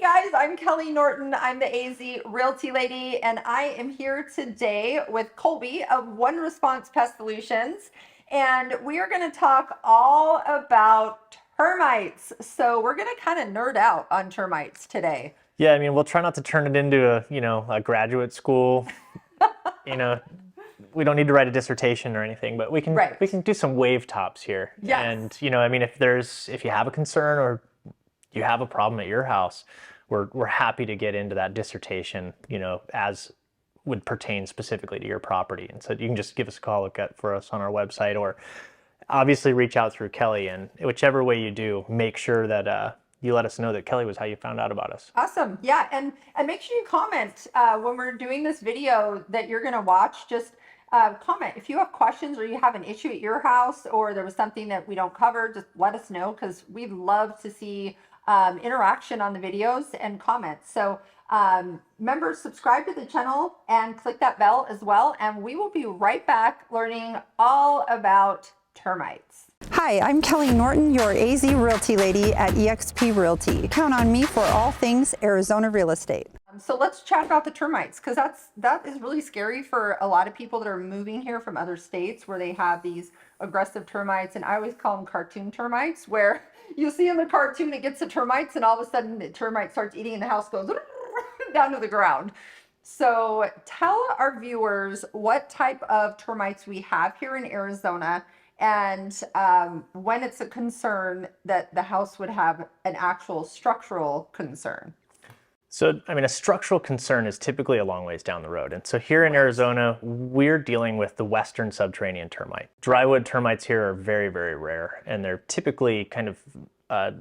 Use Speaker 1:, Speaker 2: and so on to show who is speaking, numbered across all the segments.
Speaker 1: guys, I'm Kelley Norton. I'm the AZ Realty lady, and I am here today with Colby of One Response Pest Solutions, and we are going to talk all about termites. So we're going to kind of nerd out on termites today.
Speaker 2: Yeah, I mean, we'll try not to turn it into a graduate school. We don't need to write a dissertation or anything, but we can do some wave tops here.
Speaker 1: Yes.
Speaker 2: And I mean, if you have a concern or you have a problem at your house, we're happy to get into that dissertation, as would pertain specifically to your property. And so you can just give us a call, look for us on our website, or obviously reach out through Kelley. And whichever way you do, make sure that you let us know that Kelley was how you found out about us.
Speaker 1: Awesome. Yeah. And make sure you comment when we're doing this video that you're going to watch. Just comment if you have questions or you have an issue at your house or there was something that we don't cover. Just let us know, because we'd love to see interaction on the videos and comments. So remember, subscribe to the channel and click that bell as well, and we will be right back learning all about termites.
Speaker 3: Hi, I'm Kelley Norton, your AZ Realty lady at EXP Realty. Count on me for all things Arizona real estate.
Speaker 1: So let's chat about the termites, because that is really scary for a lot of people that are moving here from other states where they have these aggressive termites. And I always call them cartoon termites, where you see in the cartoon it gets the termites and all of a sudden the termite starts eating and the house goes down to the ground. So tell our viewers what type of termites we have here in Arizona, and when it's a concern that the house would have an actual structural concern.
Speaker 2: So, I mean, a structural concern is typically a long ways down the road. And so here in Arizona, we're dealing with the western subterranean termite. Drywood termites here are very, very rare, and they're typically kind of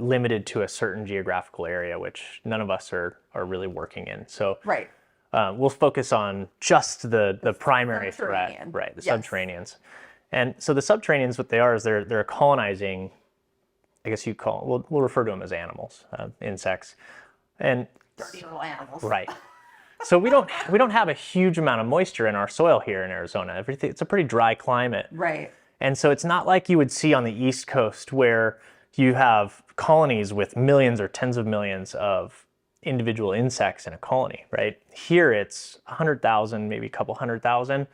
Speaker 2: limited to a certain geographical area, which none of us are really working in. So we'll focus on just the primary threat, right, the subterraneans. And so the subterraneans, what they are is they're colonizing, I guess you call, we'll refer to them as animals, insects. And
Speaker 1: dirty little animals.
Speaker 2: Right. So we don't have a huge amount of moisture in our soil here in Arizona. It's a pretty dry climate.
Speaker 1: Right.
Speaker 2: And so it's not like you would see on the East Coast, where you have colonies with millions or tens of millions of individual insects in a colony, right? Here it's 100,000, maybe a couple 100,000.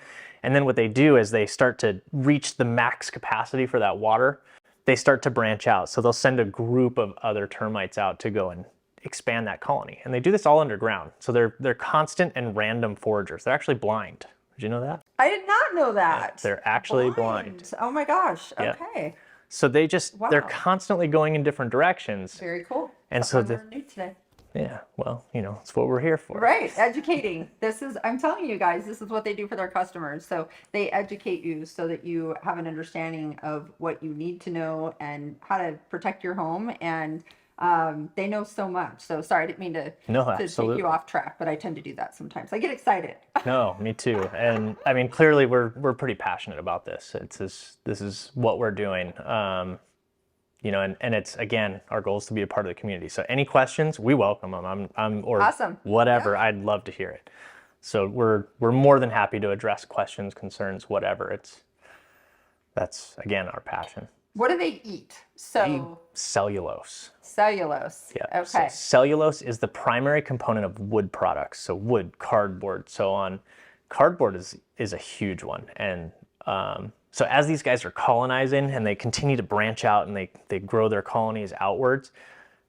Speaker 2: And then what they do is they start to reach the max capacity for that water. They start to branch out. So they'll send a group of other termites out to go and expand that colony. And they do this all underground. So they're constant and random foragers. They're actually blind. Did you know that?
Speaker 1: I did not know that.
Speaker 2: Yeah, they're actually blind.
Speaker 1: Oh my gosh.
Speaker 2: Yeah.
Speaker 1: Okay.
Speaker 2: So they're constantly going in different directions.
Speaker 1: Very cool.
Speaker 2: And
Speaker 1: so new today.
Speaker 2: Yeah, well, it's what we're here for.
Speaker 1: Right, educating. I'm telling you guys, this is what they do for their customers. So they educate you so that you have an understanding of what you need to know and how to protect your home. And they know so much. So sorry, I didn't mean to take you off track, but I tend to do that sometimes. I get excited.
Speaker 2: No, me too. And I mean, clearly we're pretty passionate about this. This is what we're doing. And it's, again, our goal is to be a part of the community. So any questions, we welcome them. Or
Speaker 1: awesome.
Speaker 2: Whatever. Yeah. I'd love to hear it. So we're more than happy to address questions, concerns, whatever. That's again our passion.
Speaker 1: What do they eat?
Speaker 2: They eat cellulose.
Speaker 1: Cellulose.
Speaker 2: Yeah.
Speaker 1: Okay.
Speaker 2: So cellulose is the primary component of wood products. So wood, cardboard, so on. Cardboard is a huge one. And so as these guys are colonizing and they continue to branch out and they grow their colonies outwards,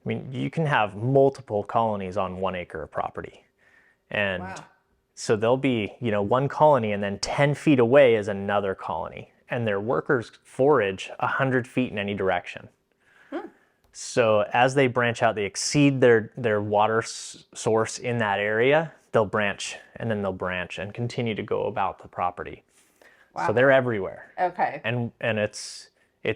Speaker 2: I mean, you can have multiple colonies on 1 acre of property. And so there'll be, one colony, and then 10 feet away is another colony. And their workers forage 100 feet in any direction. So as they branch out, they exceed their water source in that area, they'll branch, and then they'll branch and continue to go about the property. Wow. So they're everywhere.
Speaker 1: Okay.
Speaker 2: And it's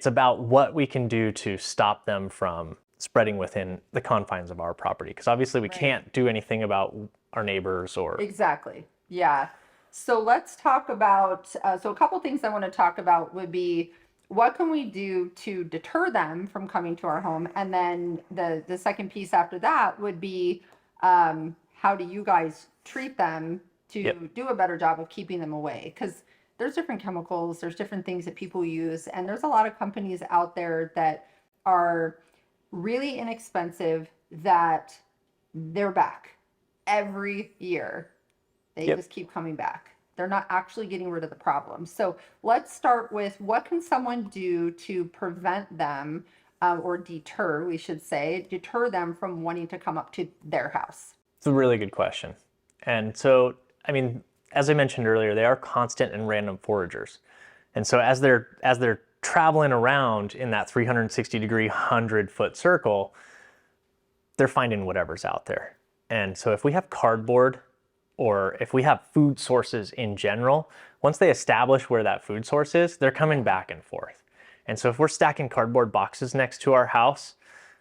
Speaker 2: about what we can do to stop them from spreading within the confines of our property. Because obviously we can't do anything about our neighbors or...
Speaker 1: Exactly. Yeah. So let's talk about, so a couple things I want to talk about would be, what can we do to deter them from coming to our home? And then the second piece after that would be, how do you guys treat them to do a better job of keeping them away? Because there's different chemicals, there's different things that people use, and there's a lot of companies out there that are really inexpensive that they're back every year. They
Speaker 2: Yep.
Speaker 1: just keep coming back. They're not actually getting rid of the problem. So let's start with, what can someone do to prevent them, or deter, we should say, deter them from wanting to come up to their house?
Speaker 2: It's a really good question. And so, I mean, as I mentioned earlier, they are constant and random foragers. And so as they're traveling around in that 360-degree, 100-foot circle, they're finding whatever's out there. And so if we have cardboard, or if we have food sources in general, once they establish where that food source is, they're coming back and forth. And so if we're stacking cardboard boxes next to our house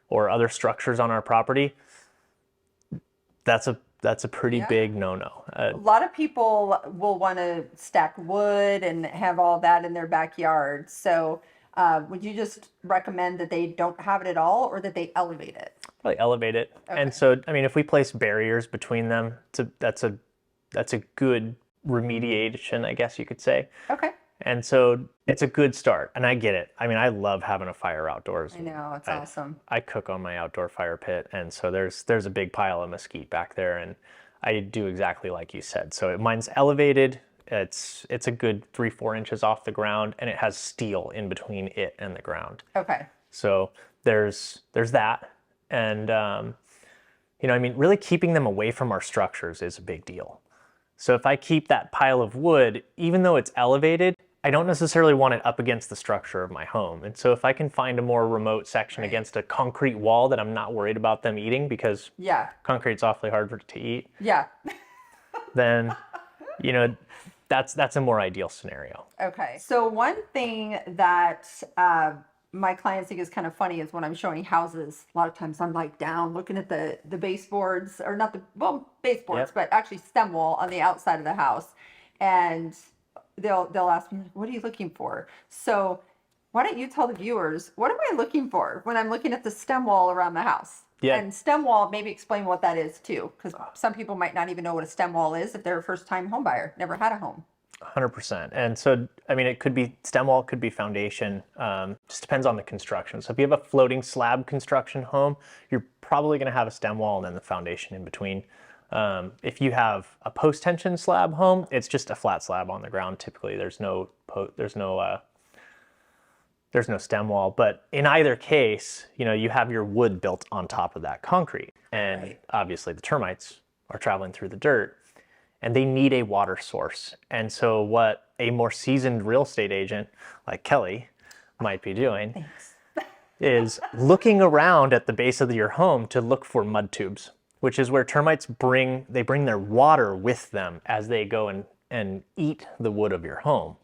Speaker 2: or other structures on our property, that's a pretty big no-no.
Speaker 1: A lot of people will want to stack wood and have all that in their backyard. So would you just recommend that they don't have it at all, or that they elevate it?
Speaker 2: Probably elevate it.
Speaker 1: Okay.
Speaker 2: And so, I mean, if we place barriers between them, that's a good remediation, I guess you could say.
Speaker 1: Okay.
Speaker 2: And so it's a good start. And I get it. I mean, I love having a fire outdoors.
Speaker 1: I know, it's awesome.
Speaker 2: I cook on my outdoor fire pit. And so there's a big pile of mesquite back there. And I do exactly like you said. So mine's elevated. It's a good 3-4 inches off the ground, and it has steel in between it and the ground.
Speaker 1: Okay.
Speaker 2: So there's that. And, you know, I mean, really keeping them away from our structures is a big deal. So if I keep that pile of wood, even though it's elevated, I don't necessarily want it up against the structure of my home. And so if I can find a more remote section against a concrete wall that I'm not worried about them eating, because concrete's awfully hard to eat, then, you know, that's a more ideal scenario.
Speaker 1: Okay. So one thing that my clients think is kind of funny is when I'm showing houses, a lot of times I'm like down looking at the baseboards, or not baseboards, but actually stem wall on the outside of the house. And they'll ask me, what are you looking for? So why don't you tell the viewers, what am I looking for when I'm looking at the stem wall around the house?
Speaker 2: Yeah.
Speaker 1: And stem wall, maybe explain what that is too, because some people might not even know what a stem wall is if they're a first-time home buyer, never had a home.
Speaker 2: 100%. And so, I mean, it could be stem wall, could be foundation, just depends on the construction. So if you have a floating slab construction home, you're probably going to have a stem wall and then the foundation in between. If you have a post-tension slab home, it's just a flat slab on the ground. Typically, there's no stem wall. But in either case, you know, you have your wood built on top of that concrete, and obviously the termites are traveling through the dirt, and they need a water source. And so what a more seasoned real estate agent like Kelley might be doing is looking around at the base of your home to look for mud tubes, which is where termites bring their water with them as they go and eat the wood of your home.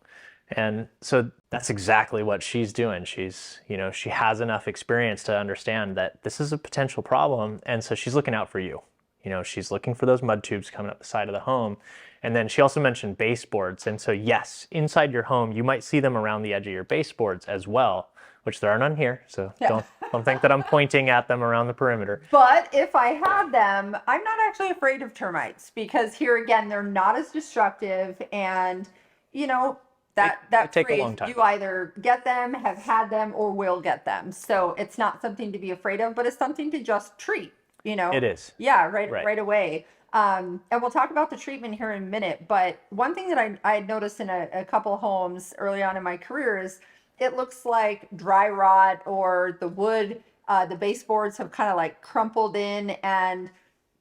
Speaker 2: And so that's exactly what she's doing. She's, you know, she has enough experience to understand that this is a potential problem. And so she's looking out for you. You know, she's looking for those mud tubes coming up the side of the home. And then she also mentioned baseboards. And so yes, inside your home, you might see them around the edge of your baseboards as well, which there are none here. So don't think that I'm pointing at them around the perimeter.
Speaker 1: But if I had them, I'm not actually afraid of termites, because here again, they're not as destructive. And, you know, that
Speaker 2: take a
Speaker 1: phrase,
Speaker 2: long time.
Speaker 1: you either get them, have had them, or will get them. So it's not something to be afraid of, but it's something to just treat, you know?
Speaker 2: It is.
Speaker 1: Yeah, right away. And we'll talk about the treatment here in a minute. But one thing that I had noticed in a couple homes early on in my career is it looks like dry rot, or the wood, the baseboards have kind of like crumpled in, and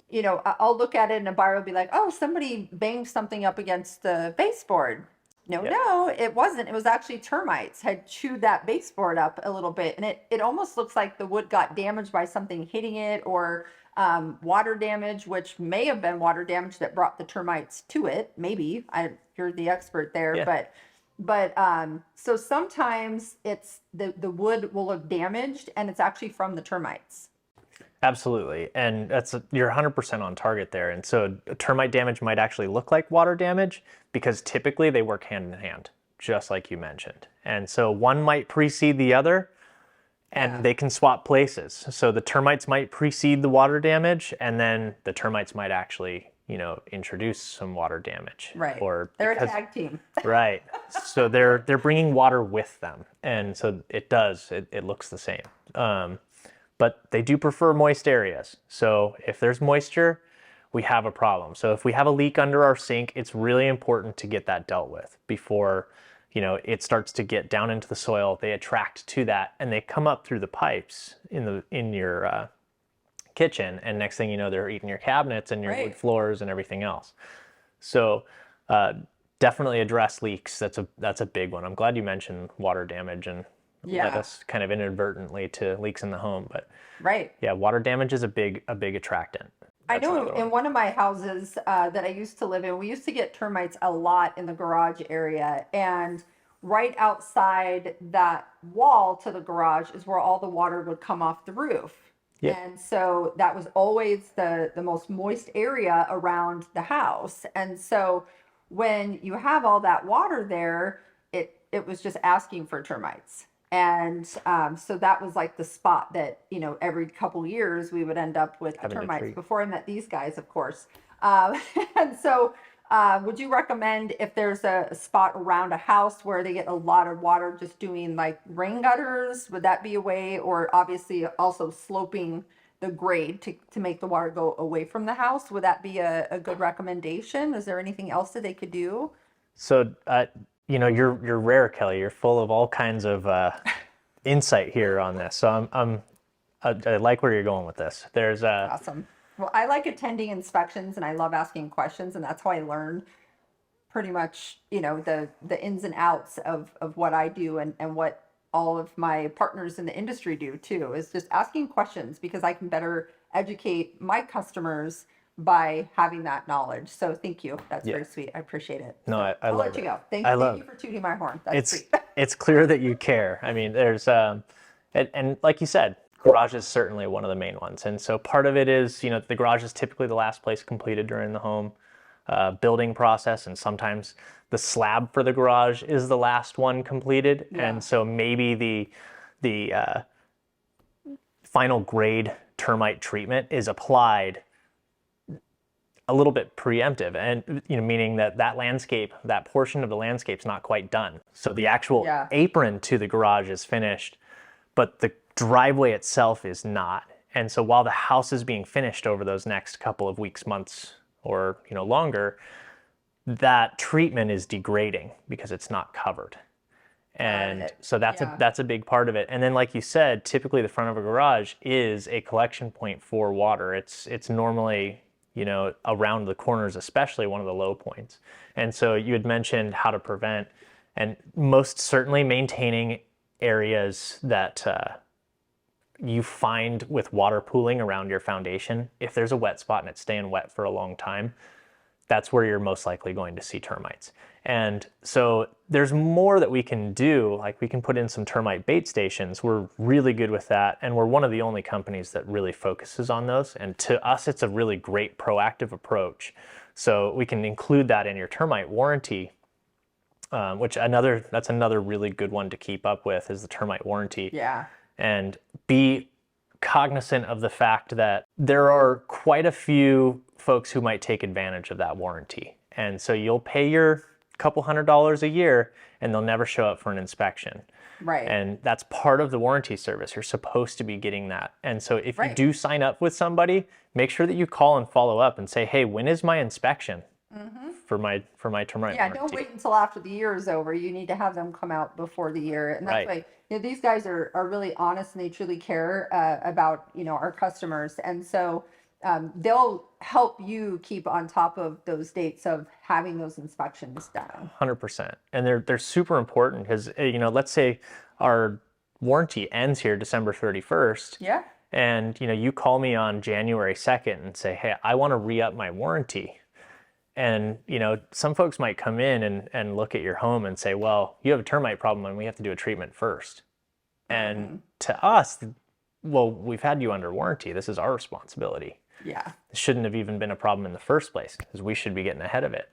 Speaker 1: you know, I'll look at it and a buyer will be like, oh, somebody banged something up against the baseboard. No, it wasn't. It was actually termites had chewed that baseboard up a little bit. And it almost looks like the wood got damaged by something hitting it, or water damage, which may have been water damage that brought the termites to it. Maybe. You're the expert there. Yeah. But so sometimes it's the wood will look damaged, and it's actually from the termites.
Speaker 2: Absolutely. And you're 100% on target there. And so termite damage might actually look like water damage, because typically they work hand in hand, just like you mentioned. And so one might precede the other, and they can swap places. So the termites might precede the water damage, and then the termites might actually, you know, introduce some water damage.
Speaker 1: Right.
Speaker 2: Or
Speaker 1: they're a tag team.
Speaker 2: Right. So they're bringing water with them. And so it looks the same. but they do prefer moist areas. So if there's moisture, we have a problem. So if we have a leak under our sink, it's really important to get that dealt with before, you know, it starts to get down into the soil. They attract to that and they come up through the pipes in your kitchen, and next thing you know, they're eating your cabinets and your wood floors and everything else. So definitely address leaks. That's a big one. I'm glad you mentioned water damage and led us kind of inadvertently to leaks in the home, but yeah, water damage is a big attractant.
Speaker 1: I know in one of my houses that I used to live in, we used to get termites a lot in the garage area, and right outside that wall to the garage is where all the water would come off the roof. And so that was always the most moist area around the house. And so when you have all that water there, it was just asking for termites. And so that was like the spot that, you know, every couple years we would end up with the termites before I met these guys, of course. And so would you recommend, if there's a spot around a house where they get a lot of water, just doing like rain gutters? Would that be a way? Or obviously also sloping the grade to make the water go away from the house? Would that be a good recommendation? Is there anything else that they could do?
Speaker 2: So, you know, you're rare, Kelly. You're full of all kinds of insight here on this. So I like where you're going with this. There's
Speaker 1: Awesome. Well, I like attending inspections and I love asking questions, and that's how I learn pretty much, you know, the ins and outs of what I do and what all of my partners in the industry do too, is just asking questions, because I can better educate my customers by having that knowledge. So thank you. That's very sweet. I appreciate it.
Speaker 2: No,
Speaker 1: So
Speaker 2: I
Speaker 1: I'll
Speaker 2: love
Speaker 1: let you
Speaker 2: it.
Speaker 1: go. Thank you for tooting my horn. That's sweet.
Speaker 2: It's clear that you care. I mean, there's and like you said, garage is certainly one of the main ones. And so part of it is, you know, the garage is typically the last place completed during the home building process, and sometimes the slab for the garage is the last one completed. And so maybe the final grade termite treatment is applied a little bit preemptive, and you know, meaning that landscape, that portion of the landscape's not quite done. So the actual apron to the garage is finished, but the driveway itself is not. And so while the house is being finished over those next couple of weeks, months, or you know, longer, that treatment is degrading because it's not covered. And so that's a big part of it. And then, like you said, typically the front of a garage is a collection point for water. It's normally, you know, around the corners, especially one of the low points. And so you had mentioned how to prevent, and most certainly maintaining areas that you find with water pooling around your foundation. If there's a wet spot and it's staying wet for a long time, that's where you're most likely going to see termites. And so there's more that we can do. Like, we can put in some termite bait stations. We're really good with that. And we're one of the only companies that really focuses on those. And to us, it's a really great proactive approach. So we can include that in your termite warranty, which that's another really good one to keep up with, is the termite warranty. And be cognizant of the fact that there are quite a few folks who might take advantage of that warranty. And so you'll pay your couple $100s a year and they'll never show up for an inspection. And that's part of the warranty service. You're supposed to be getting that. And so if you do sign up with somebody, make sure that you call and follow up and say, hey, when is my inspection for my termite warranty?
Speaker 1: Don't wait until after the year is over. You need to have them come out before the year. And that's why, you know, these guys are really honest, and they truly care about, you know, our customers. And so they'll help you keep on top of those dates of having those inspections done.
Speaker 2: 100%. And they're super important, because, you know, let's say our warranty ends here December 31st. And, you know, you call me on January 2nd and say, hey, I want to re-up my warranty. And, you know, some folks might come in and look at your home and say, well, you have a termite problem and we have to do a treatment first. And to us, well, we've had you under warranty. This is our responsibility. It shouldn't have even been a problem in the first place, because we should be getting ahead of it.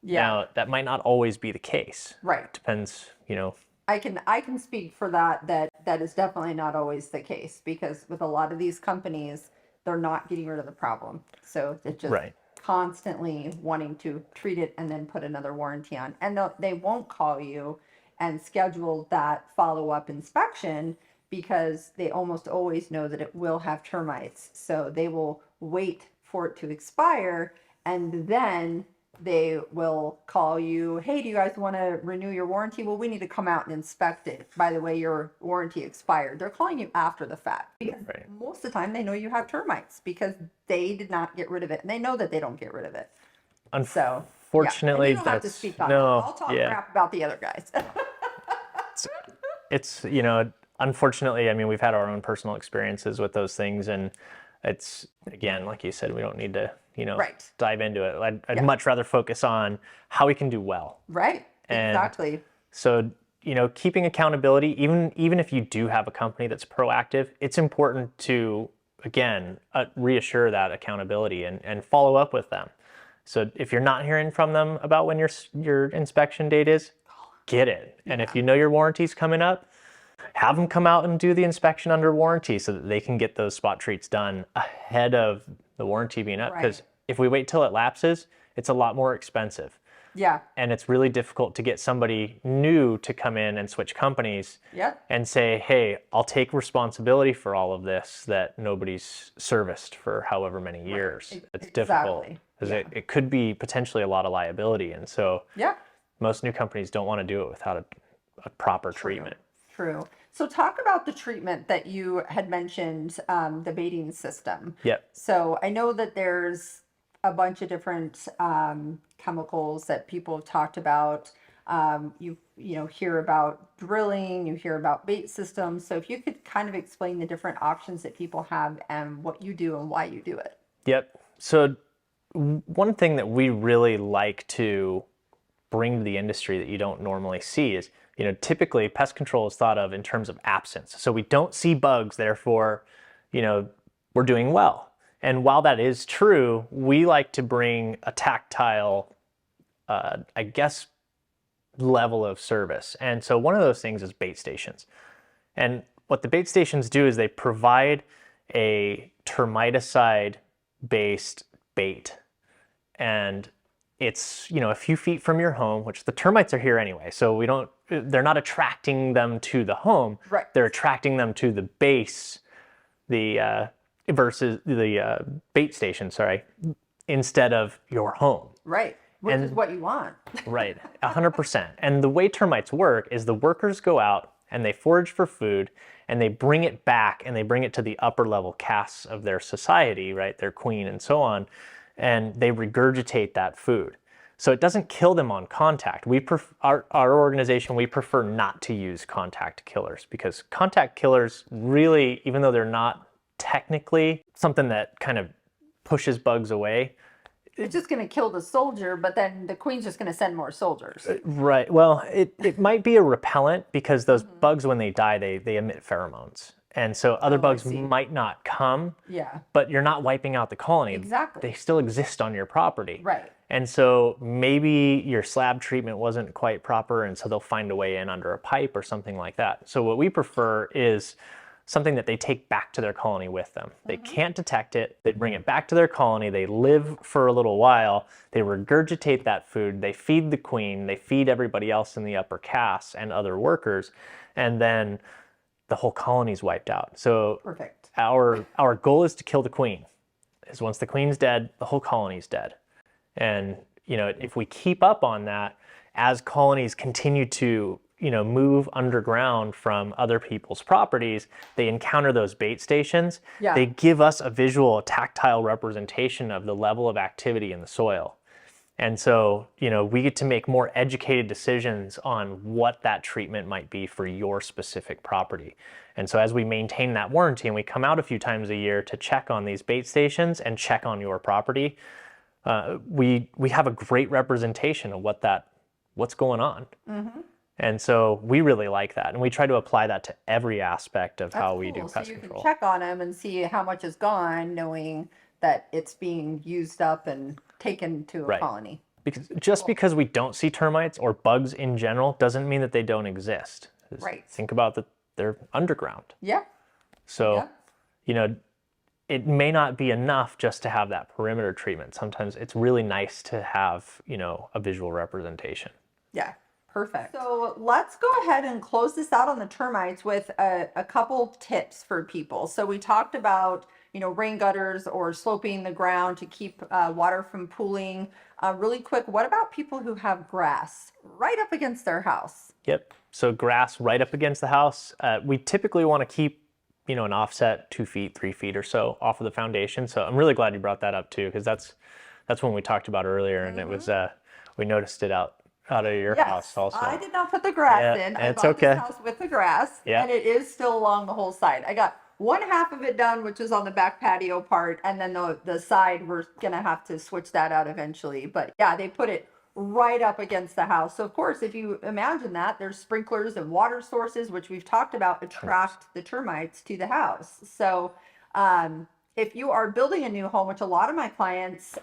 Speaker 2: Now, that might not always be the case. Depends, you know.
Speaker 1: I can speak for that is definitely not always the case, because with a lot of these companies, they're not getting rid of the problem. So it's just constantly wanting to treat it and then put another warranty on. And they won't call you and schedule that follow-up inspection because they almost always know that it will have termites. So they will wait for it to expire, and then they will call you, hey, do you guys want to renew your warranty? Well, we need to come out and inspect it. By the way, your warranty expired. They're calling you after the fact, because
Speaker 2: Right.
Speaker 1: most of the time they know you have termites because they did not get rid of it, and they know that they don't get rid of it. So
Speaker 2: Unfortunately,
Speaker 1: yeah. And you don't have to
Speaker 2: that's
Speaker 1: speak on
Speaker 2: no,
Speaker 1: that. I'll talk
Speaker 2: yeah.
Speaker 1: crap about the other guys.
Speaker 2: It's, you know, unfortunately, I mean, we've had our own personal experiences with those things, and it's, again, like you said, we don't need to, you know,
Speaker 1: Right.
Speaker 2: dive into it. I'd
Speaker 1: Yeah.
Speaker 2: much rather focus on how we can do well.
Speaker 1: Right.
Speaker 2: And
Speaker 1: Exactly.
Speaker 2: So, you know, keeping accountability, even if you do have a company that's proactive, it's important to, again, reassure that accountability and follow up with them. So if you're not hearing from them about when your inspection date is, get it. And if you know your warranty's coming up, have them come out and do the inspection under warranty so that they can get those spot treats done ahead of the warranty being up. Because
Speaker 1: Right.
Speaker 2: if we wait till it lapses, it's a lot more expensive.
Speaker 1: Yeah.
Speaker 2: And it's really difficult to get somebody new to come in and switch companies
Speaker 1: Yep.
Speaker 2: and say, hey, I'll take responsibility for all of this that nobody's serviced for however many years. It's difficult
Speaker 1: Exactly.
Speaker 2: because
Speaker 1: Yeah.
Speaker 2: it could be potentially a lot of liability. And so
Speaker 1: Yeah.
Speaker 2: most new companies don't want to do it without a proper treatment.
Speaker 1: True. So talk about the treatment that you had mentioned, the baiting system.
Speaker 2: Yep.
Speaker 1: So I know that there's a bunch of different chemicals that people have talked about. You know, hear about drilling, you hear about bait systems. So if you could kind of explain the different options that people have and what you do and why you do it.
Speaker 2: Yep. So one thing that we really like to bring to the industry that you don't normally see is, you know, typically pest control is thought of in terms of absence. So we don't see bugs, therefore, you know, we're doing well. And while that is true, we like to bring a tactile, I guess, level of service. And so one of those things is bait stations. And what the bait stations do is they provide a termiticide-based bait. And it's, you know, a few feet from your home, which the termites are here anyway. So they're not attracting them to the home.
Speaker 1: Right.
Speaker 2: They're attracting them to the base, versus the bait station, instead of your home.
Speaker 1: Right. Which is what you want.
Speaker 2: Right, 100%. And the way termites work is the workers go out and they forage for food and they bring it back and they bring it to the upper level castes of their society, right, their queen and so on, and they regurgitate that food. So it doesn't kill them on contact. Our organization, we prefer not to use contact killers because contact killers really, even though they're not technically something that kind of pushes bugs away,
Speaker 1: It's just going to kill the soldier, but then the queen's just going to send more soldiers.
Speaker 2: right. Well, it might be a repellent because those bugs, when they die, they emit pheromones. And so other bugs might not come,
Speaker 1: Yeah.
Speaker 2: but you're not wiping out the colony.
Speaker 1: Exactly.
Speaker 2: They still exist on your property.
Speaker 1: Right.
Speaker 2: And so maybe your slab treatment wasn't quite proper, and so they'll find a way in under a pipe or something like that. So what we prefer is something that they take back to their colony with them. They can't detect it. They bring it back to their colony. They live for a little while. They regurgitate that food. They feed the queen. They feed everybody else in the upper caste and other workers. And then the whole colony's wiped out. So
Speaker 1: Perfect.
Speaker 2: our goal is to kill the queen. Is once the queen's dead, the whole colony's dead. And, you know, if we keep up on that, as colonies continue to, you know, move underground from other people's properties, they encounter those bait stations.
Speaker 1: Yeah.
Speaker 2: They give us a visual, a tactile representation of the level of activity in the soil. And so, you know, we get to make more educated decisions on what that treatment might be for your specific property. And so as we maintain that warranty and we come out a few times a year to check on these bait stations and check on your property, we have a great representation of what's going on. And so we really like that. And we try to apply that to every aspect of how we do
Speaker 1: That's
Speaker 2: pest
Speaker 1: so you
Speaker 2: control.
Speaker 1: can check on them and see how much is gone, knowing that it's being used up and taken to a
Speaker 2: Right.
Speaker 1: colony.
Speaker 2: Because just because we don't see termites or bugs in general doesn't mean that they don't exist. Just
Speaker 1: Right.
Speaker 2: Think about that they're underground.
Speaker 1: Yeah.
Speaker 2: So,
Speaker 1: Yeah.
Speaker 2: you know, it may not be enough just to have that perimeter treatment. Sometimes it's really nice to have, you know, a visual representation.
Speaker 1: Yeah. Perfect. So let's go ahead and close this out on the termites with a couple tips for people. So we talked about, rain gutters or sloping the ground to keep water from pooling. Really quick, what about people who have grass right up against their house?
Speaker 2: Yep. So grass right up against the house. We typically want to keep, an offset 2 feet, 3 feet or so off of the foundation. So I'm really glad you brought that up too, because that's one we talked about earlier, and it was we noticed it out of your house also.
Speaker 1: I did not put the grass in. I
Speaker 2: it's
Speaker 1: bought
Speaker 2: okay.
Speaker 1: this house with the grass,
Speaker 2: Yeah.
Speaker 1: and it is still along the whole side. I got one half of it done, which is on the back patio part, and then the side, we're gonna have to switch that out eventually. But yeah, they put it right up against the house. So of course, if you imagine that, there's sprinklers and water sources, which we've talked about, attract the termites to the house. So if you are building a new home, which a lot of my clients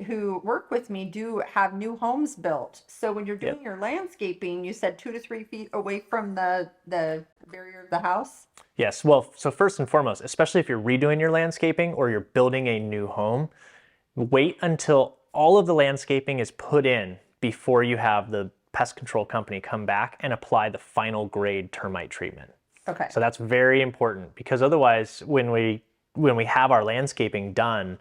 Speaker 1: who work with me do have new homes built. So when you're doing your landscaping, you said 2 to 3 feet away from the barrier of the house?
Speaker 2: Yes. Well, so first and foremost, especially if you're redoing your landscaping or you're building a new home, wait until all of the landscaping is put in before you have the pest control company come back and apply the final grade termite treatment.
Speaker 1: Okay.
Speaker 2: So that's very important, because otherwise when we have our landscaping done,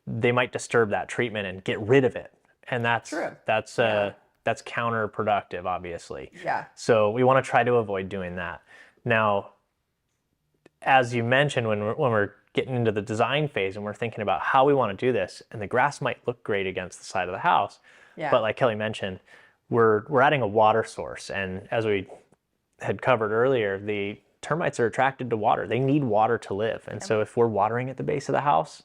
Speaker 2: they might disturb that treatment and get rid of it. And that's counterproductive, obviously.
Speaker 1: Yeah.
Speaker 2: So we want to try to avoid doing that. Now, as you mentioned, when we're getting into the design phase and we're thinking about how we want to do this, and the grass might look great against the side of the house, but like Kelley mentioned, we're adding a water source. And as we had covered earlier, the termites are attracted to water. They need water to live. And so if we're watering at the base of the house,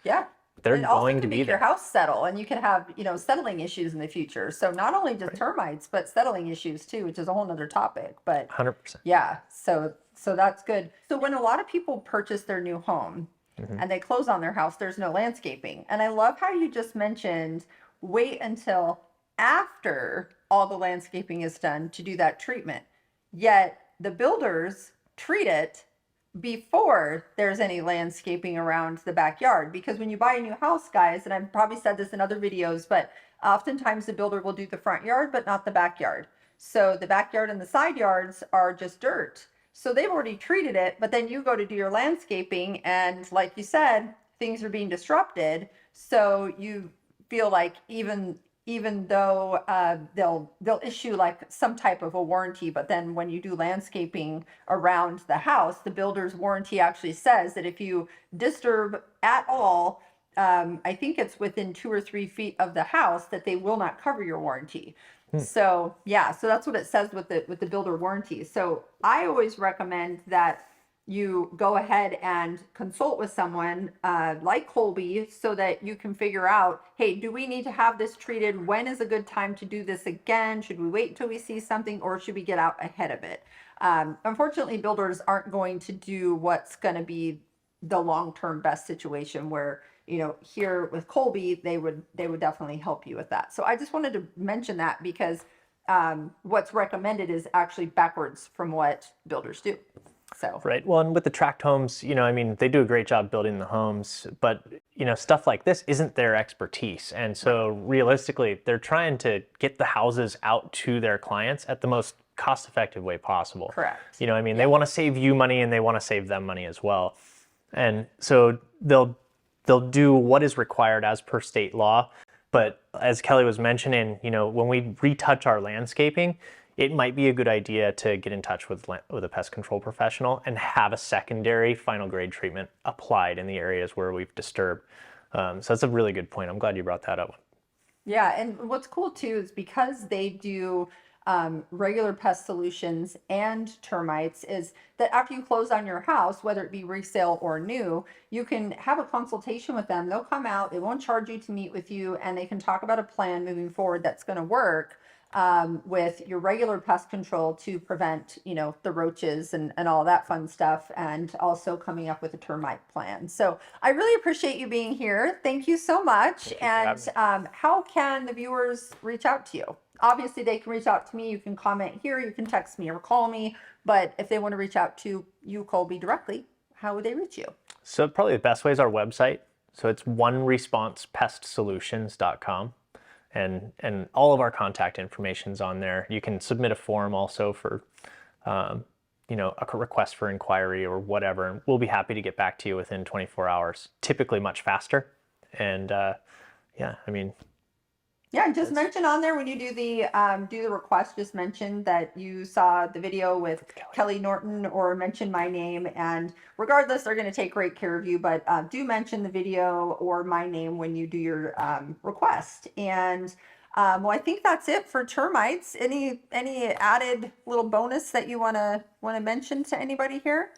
Speaker 2: they're going to be there.
Speaker 1: Your house settle, and you can have settling issues in the future. So not only just termites, but settling issues too, which is a whole nother topic. But
Speaker 2: 100%.
Speaker 1: Yeah, so that's good. So when a lot of people purchase their new home and they close on their house, there's no landscaping. And I love how you just mentioned wait until after all the landscaping is done to do that treatment. Yet the builders treat it before there's any landscaping around the backyard. Because when you buy a new house, guys, and I've probably said this in other videos, but oftentimes the builder will do the front yard, but not the backyard. So the backyard and the side yards are just dirt. So they've already treated it, but then you go to do your landscaping, and like you said, things are being disrupted. So you feel like even though they'll issue like some type of a warranty, but then when you do landscaping around the house, the builder's warranty actually says that if you disturb at all, I think it's within 2 or 3 feet of the house, that they will not cover your warranty. So yeah, so that's what it says with the builder warranty. So I always recommend that you go ahead and consult with someone like Colby, so that you can figure out, hey, do we need to have this treated? When is a good time to do this again? Should we wait until we see something, or should we get out ahead of it? Unfortunately, builders aren't going to do what's going to be the long-term best situation, where here with Colby, they would definitely help you with that. So I just wanted to mention that, because what's recommended is actually backwards from what builders do. So
Speaker 2: right. Well, and with the tract homes, they do a great job building the homes, but stuff like this isn't their expertise. And so realistically, they're trying to get the houses out to their clients at the most cost-effective way possible.
Speaker 1: Correct.
Speaker 2: They want to save you money, and they want to save them money as well. And so they'll do what is required as per state law. But as Kelley was mentioning, when we retouch our landscaping, it might be a good idea to get in touch with a pest control professional and have a secondary final grade treatment applied in the areas where we've disturbed. So that's a really good point. I'm glad you brought that up.
Speaker 1: Yeah, and what's cool too is because they do regular pest solutions and termites, is that after you close on your house, whether it be resale or new, you can have a consultation with them. They'll come out, they won't charge you to meet with you, and they can talk about a plan moving forward that's going to work with your regular pest control to prevent, the roaches and all that fun stuff, and also coming up with a termite plan. So I really appreciate you being here. Thank you so much. And how can the viewers reach out to you? Obviously, they can reach out to me. You can comment here, you can text me or call me. But if they want to reach out to you, Colby, directly, how would they reach you?
Speaker 2: So probably the best way is our website. So it's oneresponsepestsolutions.com. and all of our contact information's on there. You can submit a form also for, you know, a request for inquiry or whatever, and we'll be happy to get back to you within 24 hours, typically much faster. And yeah, I mean,
Speaker 1: yeah, just mention on there when you do the request, just mention that you saw the video with Kelley Norton, or mention my name, and regardless, they're going to take great care of you, but do mention the video or my name when you do your request. And well, I think that's it for termites. Any added little bonus that you want to mention to anybody here?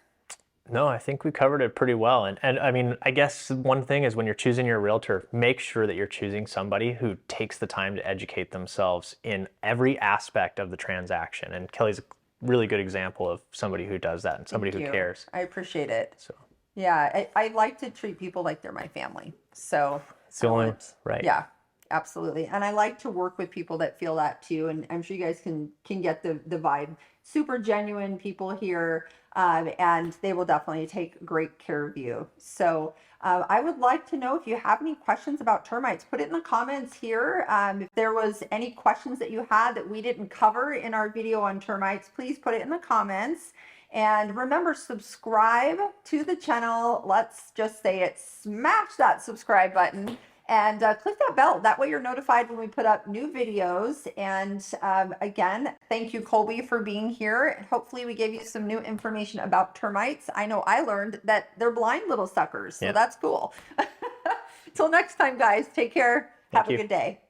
Speaker 2: no, I think we covered it pretty well. And I mean, I guess one thing is when you're choosing your realtor, make sure that you're choosing somebody who takes the time to educate themselves in every aspect of the transaction. And Kelley's a really good example of somebody who does that and somebody who cares.
Speaker 1: I appreciate it.
Speaker 2: So
Speaker 1: Yeah, I like to treat people like they're my family. So
Speaker 2: it's the only, right.
Speaker 1: Yeah, absolutely. And I like to work with people that feel that too. And I'm sure you guys can get the vibe. Super genuine people here, and they will definitely take great care of you. So I would like to know if you have any questions about termites. Put it in the comments here. If there was any questions that you had that we didn't cover in our video on termites, please put it in the comments. And remember, subscribe to the channel. Let's just say it. Smash that subscribe button. And click that bell. That way you're notified when we put up new videos. And again, thank you, Colby, for being here. And hopefully we gave you some new information about termites. I know I learned that they're blind little suckers. So that's cool. Till next time, guys. Take care. Have a good day.